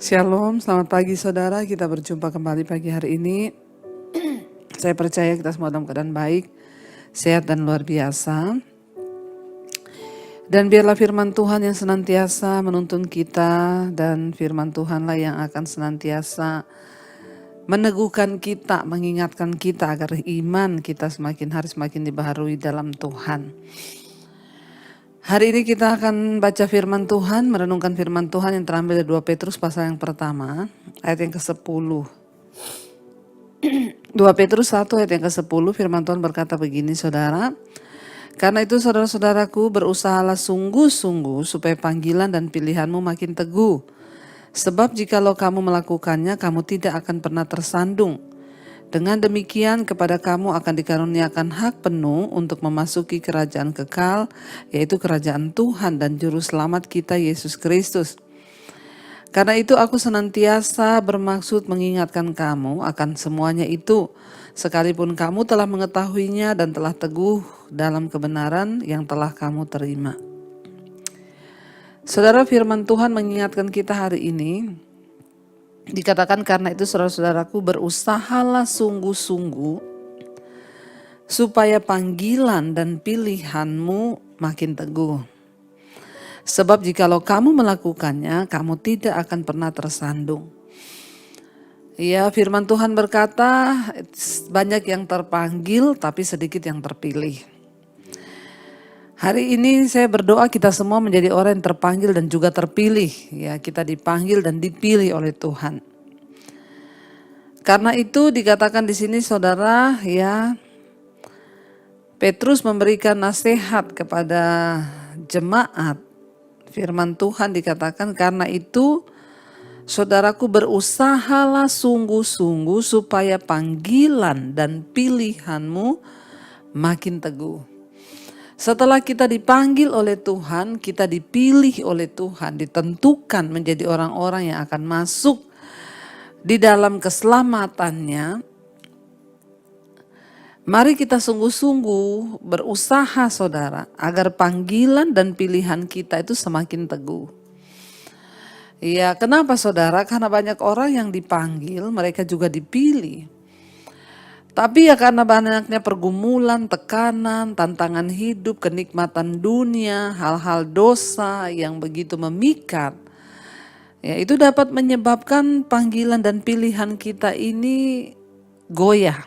Shalom, selamat pagi saudara. Kita berjumpa kembali pagi hari ini. Saya percaya kita semua dalam keadaan baik, sehat dan luar biasa. Dan biarlah firman Tuhan yang senantiasa menuntun kita, dan firman Tuhanlah yang akan senantiasa meneguhkan kita, mengingatkan kita agar iman kita semakin hari semakin dibaharui dalam Tuhan. Hari ini kita akan baca firman Tuhan, merenungkan firman Tuhan yang terambil dari 2 Petrus pasal yang pertama, ayat yang ke-10. 2 Petrus 1 ayat yang ke-10, firman Tuhan berkata begini saudara. Karena itu saudara-saudaraku, berusahalah sungguh-sungguh supaya panggilan dan pilihanmu makin teguh. Sebab jikalau kamu melakukannya, kamu tidak akan pernah tersandung. Dengan demikian kepada kamu akan dikaruniakan hak penuh untuk memasuki kerajaan kekal, yaitu kerajaan Tuhan dan Juru Selamat kita Yesus Kristus. Karena itu aku senantiasa bermaksud mengingatkan kamu akan semuanya itu, sekalipun kamu telah mengetahuinya dan telah teguh dalam kebenaran yang telah kamu terima. Saudara, firman Tuhan mengingatkan kita hari ini, dikatakan karena itu saudara-saudaraku, berusahalah sungguh-sungguh supaya panggilan dan pilihanmu makin teguh. Sebab jikalau kamu melakukannya, kamu tidak akan pernah tersandung. Ya, firman Tuhan berkata, banyak yang terpanggil tapi sedikit yang terpilih. Hari ini saya berdoa kita semua menjadi orang yang terpanggil dan juga terpilih. Ya, kita dipanggil dan dipilih oleh Tuhan. Karena itu dikatakan di sini saudara, ya, Petrus memberikan nasihat kepada jemaat. Firman Tuhan dikatakan karena itu saudaraku berusahalah sungguh-sungguh supaya panggilan dan pilihanmu makin teguh. Setelah kita dipanggil oleh Tuhan, kita dipilih oleh Tuhan, ditentukan menjadi orang-orang yang akan masuk di dalam keselamatannya. Mari kita sungguh-sungguh berusaha saudara agar panggilan dan pilihan kita itu semakin teguh. Ya, kenapa saudara? Karena banyak orang yang dipanggil, mereka juga dipilih. Tapi ya karena banyaknya pergumulan, tekanan, tantangan hidup, kenikmatan dunia, hal-hal dosa yang begitu memikat. Ya, itu dapat menyebabkan panggilan dan pilihan kita ini goyah.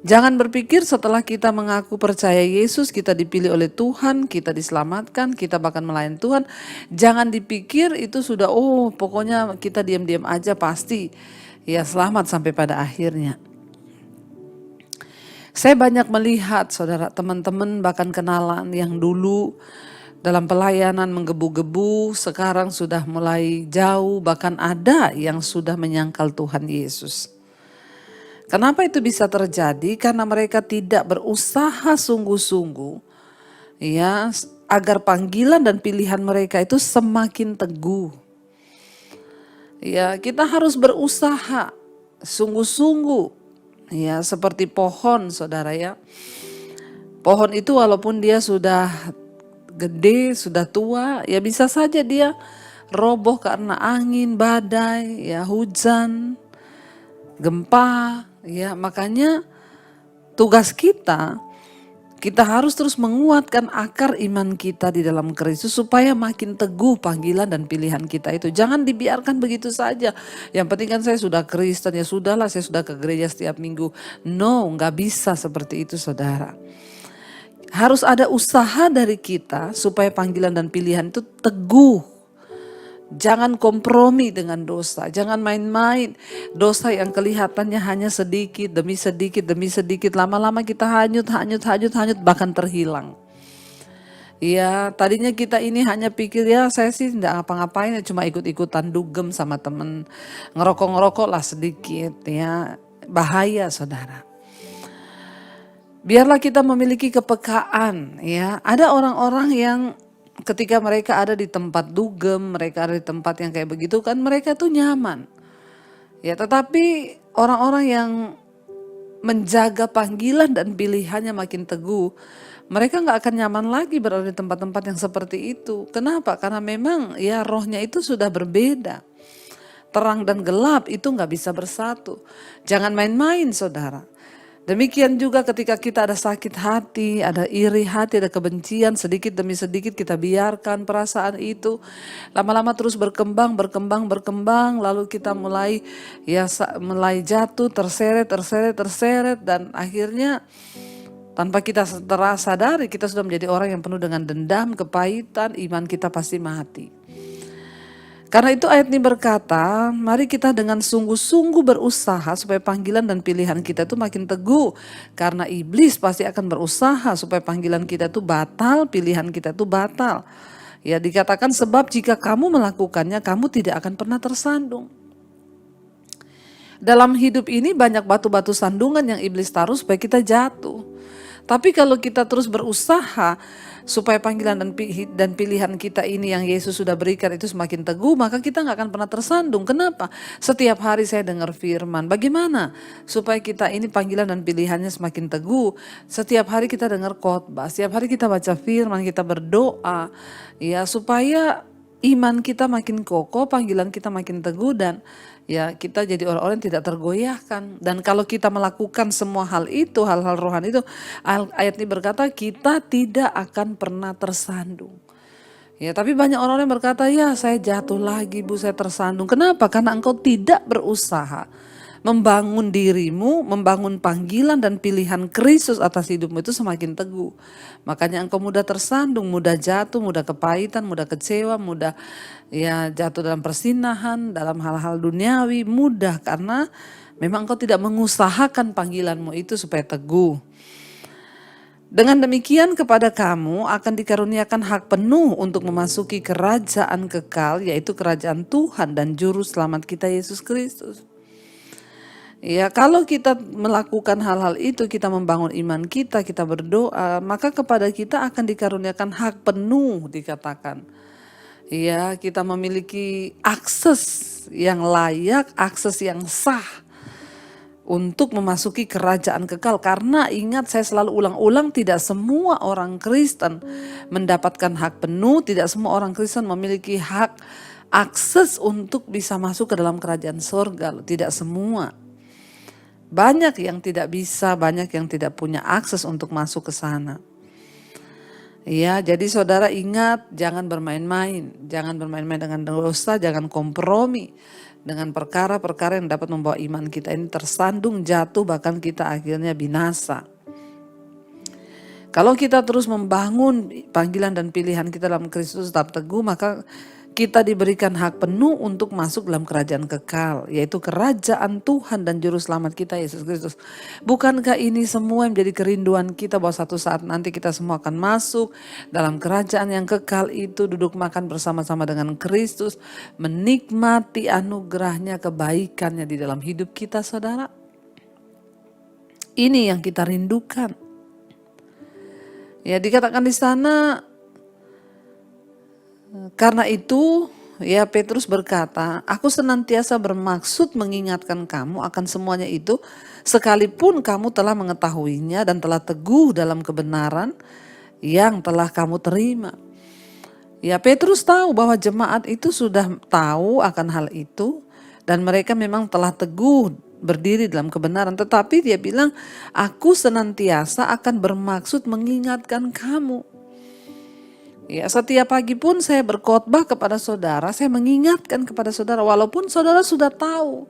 Jangan berpikir setelah kita mengaku percaya Yesus, kita dipilih oleh Tuhan, kita diselamatkan, kita bahkan melayani Tuhan. Jangan dipikir itu sudah, pokoknya kita diam-diam aja pasti ya selamat sampai pada akhirnya. Saya banyak melihat saudara, teman-teman bahkan kenalan yang dulu dalam pelayanan menggebu-gebu, sekarang sudah mulai jauh, bahkan ada yang sudah menyangkal Tuhan Yesus. Kenapa itu bisa terjadi? Karena mereka tidak berusaha sungguh-sungguh ya agar panggilan dan pilihan mereka itu semakin teguh. Ya, kita harus berusaha sungguh-sungguh ya seperti pohon saudara ya. Pohon itu walaupun dia sudah gede, sudah tua, ya bisa saja dia roboh karena angin, badai, ya hujan, gempa. Ya, makanya tugas kita harus terus menguatkan akar iman kita di dalam Kristus supaya makin teguh panggilan dan pilihan kita itu. Jangan dibiarkan begitu saja. Yang penting kan saya sudah Kristen, ya sudahlah saya sudah ke gereja setiap minggu. No, nggak bisa seperti itu saudara. Harus ada usaha dari kita supaya panggilan dan pilihan itu teguh. Jangan kompromi dengan dosa, jangan main-main. Dosa yang kelihatannya hanya sedikit demi sedikit, lama-lama kita hanyut, bahkan terhilang. Ya, tadinya kita ini hanya pikir ya saya sih tidak ngapa-ngapain, ya cuma ikut-ikutan dugem sama temen. Ngerokok lah sedikit ya, bahaya saudara. Biarlah kita memiliki kepekaan ya. Ada orang-orang yang ketika mereka ada di tempat dugem, mereka ada di tempat yang kayak begitu kan mereka tuh nyaman. Ya, tetapi orang-orang yang menjaga panggilan dan pilihannya makin teguh, mereka nggak akan nyaman lagi berada di tempat-tempat yang seperti itu. Kenapa? Karena memang ya rohnya itu sudah berbeda. Terang dan gelap itu nggak bisa bersatu. Jangan main-main saudara. Demikian juga ketika kita ada sakit hati, ada iri hati, ada kebencian, sedikit demi sedikit kita biarkan perasaan itu. Lama-lama terus berkembang, lalu kita mulai jatuh, terseret dan akhirnya tanpa kita sadari kita sudah menjadi orang yang penuh dengan dendam, kepahitan, iman kita pasti mati. Karena itu ayat ini berkata, mari kita dengan sungguh-sungguh berusaha supaya panggilan dan pilihan kita itu makin teguh. Karena iblis pasti akan berusaha supaya panggilan kita itu batal, pilihan kita itu batal. Ya dikatakan sebab jika kamu melakukannya, kamu tidak akan pernah tersandung. Dalam hidup ini banyak batu-batu sandungan yang iblis taruh supaya kita jatuh. Tapi kalau kita terus berusaha supaya panggilan dan pilihan kita ini yang Yesus sudah berikan itu semakin teguh, maka kita nggak akan pernah tersandung. Kenapa? Setiap hari saya dengar firman. Bagaimana supaya kita ini panggilan dan pilihannya semakin teguh? Setiap hari kita dengar khotbah, setiap hari kita baca firman, kita berdoa, ya supaya iman kita makin kokoh, panggilan kita makin teguh dan ya kita jadi orang-orang yang tidak tergoyahkan. Dan kalau kita melakukan semua hal itu, hal-hal rohani itu, ayat ini berkata kita tidak akan pernah tersandung. Ya, tapi banyak orang yang berkata, ya saya jatuh lagi Bu, saya tersandung. Kenapa? Karena engkau tidak berusaha membangun dirimu, membangun panggilan dan pilihan Kristus atas hidupmu itu semakin teguh. Makanya engkau mudah tersandung, mudah jatuh, mudah kepahitan, mudah kecewa, mudah ya jatuh dalam persinahan, dalam hal-hal duniawi, mudah karena memang engkau tidak mengusahakan panggilanmu itu supaya teguh. Dengan demikian kepada kamu akan dikaruniakan hak penuh untuk memasuki kerajaan kekal, yaitu kerajaan Tuhan dan Juru Selamat kita Yesus Kristus. Ya, kalau kita melakukan hal-hal itu, kita membangun iman kita, kita berdoa, maka kepada kita akan dikaruniakan hak penuh dikatakan. Ya, kita memiliki akses yang layak, akses yang sah untuk memasuki kerajaan kekal. Karena ingat, saya selalu ulang-ulang, tidak semua orang Kristen mendapatkan hak penuh, tidak semua orang Kristen memiliki hak akses untuk bisa masuk ke dalam kerajaan surga, tidak semua. Banyak yang tidak bisa, banyak yang tidak punya akses untuk masuk ke sana. Ya, jadi saudara ingat, jangan bermain-main dengan dosa, jangan kompromi dengan perkara-perkara yang dapat membawa iman kita ini tersandung, jatuh, bahkan kita akhirnya binasa. Kalau kita terus membangun panggilan dan pilihan kita dalam Kristus tetap teguh, maka kita diberikan hak penuh untuk masuk dalam kerajaan kekal, yaitu kerajaan Tuhan dan Juru Selamat kita Yesus Kristus. Bukankah ini semua yang menjadi kerinduan kita bahwa satu saat nanti kita semua akan masuk dalam kerajaan yang kekal itu, duduk makan bersama-sama dengan Kristus, menikmati anugerahnya, kebaikannya di dalam hidup kita saudara. Ini yang kita rindukan. Ya dikatakan di sana, karena itu ya Petrus berkata, aku senantiasa bermaksud mengingatkan kamu akan semuanya itu, sekalipun kamu telah mengetahuinya dan telah teguh dalam kebenaran yang telah kamu terima. Ya Petrus tahu bahwa jemaat itu sudah tahu akan hal itu dan mereka memang telah teguh berdiri dalam kebenaran. Tetapi dia bilang, aku senantiasa akan bermaksud mengingatkan kamu. Ya, setiap pagi pun saya berkhotbah kepada saudara, saya mengingatkan kepada saudara walaupun saudara sudah tahu.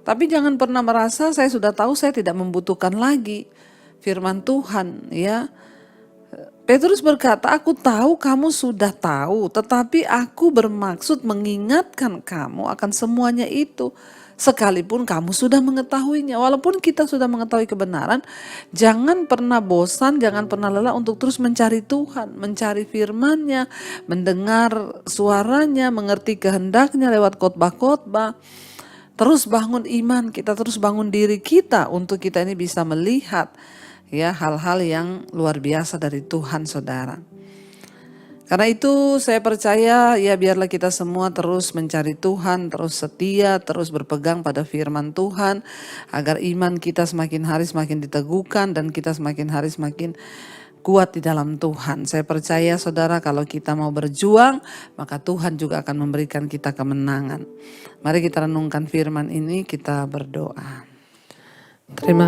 Tapi jangan pernah merasa saya sudah tahu, saya tidak membutuhkan lagi firman Tuhan, ya. Petrus berkata, aku tahu kamu sudah tahu, tetapi aku bermaksud mengingatkan kamu akan semuanya itu. Sekalipun kamu sudah mengetahuinya, walaupun kita sudah mengetahui kebenaran, jangan pernah bosan, jangan pernah lelah untuk terus mencari Tuhan, mencari firman-Nya, mendengar suaranya, mengerti kehendaknya lewat khotbah-khotbah. Terus bangun iman kita, terus bangun diri kita untuk kita ini bisa melihat ya hal-hal yang luar biasa dari Tuhan saudara. Karena itu saya percaya ya biarlah kita semua terus mencari Tuhan, terus setia, terus berpegang pada firman Tuhan. Agar iman kita semakin hari semakin diteguhkan dan kita semakin hari semakin kuat di dalam Tuhan. Saya percaya saudara kalau kita mau berjuang maka Tuhan juga akan memberikan kita kemenangan. Mari kita renungkan firman ini, kita berdoa. Terima